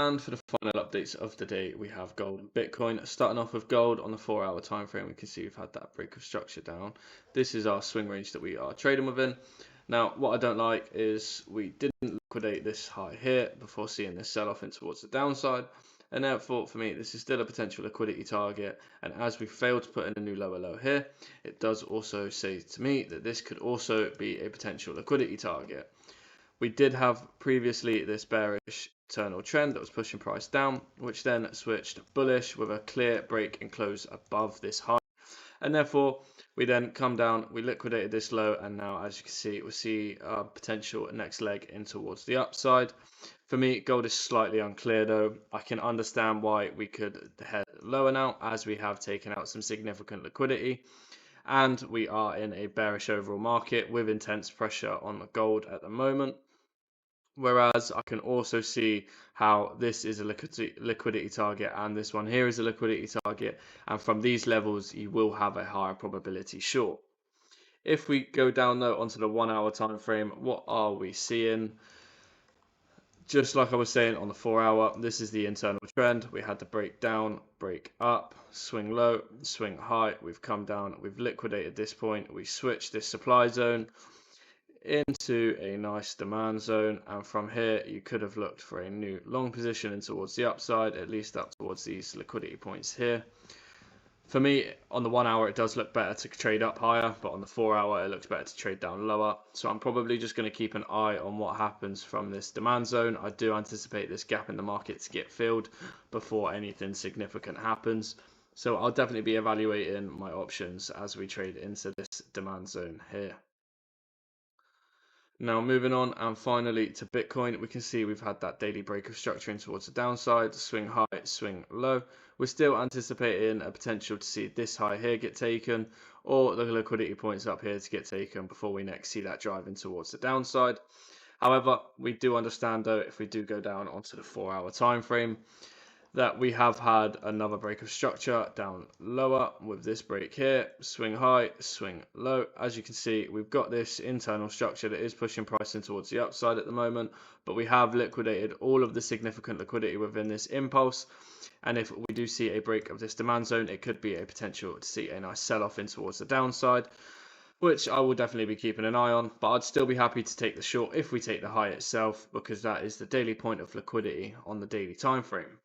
And for the final updates of the day, we have gold and Bitcoin. Starting off with gold on the 4-hour time frame, we can see we've had that break of structure down. This is our swing range that we are trading within. Now, what I don't like is we didn't liquidate this high here before seeing this sell off in towards the downside. And therefore, for me, this is still a potential liquidity target. And as we fail to put in a new lower low here, it does also say to me that this could also be a potential liquidity target. We did have previously this bearish internal trend that was pushing price down, which then switched bullish with a clear break and close above this high. And therefore, we then come down, we liquidated this low, and now, as you can see, we see a potential next leg in towards the upside. For me, gold is slightly unclear though. I can understand why we could head lower now, as we have taken out some significant liquidity. And we are in a bearish overall market with intense pressure on the gold at the moment. Whereas I can also see how this is a liquidity target and this one here is a liquidity target. And from these levels, you will have a higher probability short. If we go down though onto the 1-hour time frame, what are we seeing? Just like I was saying on the 4-hour, this is the internal trend. We had to break down, break up, swing low, swing high. We've come down, we've liquidated this point. We switched this supply zone into a nice demand zone, and from here you could have looked for a new long position in towards the upside, at least up towards these liquidity points here. For me, on the 1-hour it does look better to trade up higher, but on the 4-hour it looks better to trade down lower. So I'm probably just going to keep an eye on what happens from this demand zone. I do anticipate this gap in the market to get filled before anything significant happens, so I'll definitely be evaluating my options as we trade into this demand zone here. Now moving on, and finally to Bitcoin, we can see we've had that daily break of structuring towards the downside, swing high, swing low. We're still anticipating a potential to see this high here get taken, or the liquidity points up here to get taken before we next see that driving towards the downside. However, we do understand though, if we do go down onto the 4-hour time frame, that we have had another break of structure down lower with this break here, swing high, swing low. As you can see, we've got this internal structure that is pushing pricing towards the upside at the moment, but we have liquidated all of the significant liquidity within this impulse. And if we do see a break of this demand zone, it could be a potential to see a nice sell-off in towards the downside, which I will definitely be keeping an eye on. But I'd still be happy to take the short if we take the high itself, because that is the daily point of liquidity on the daily time frame.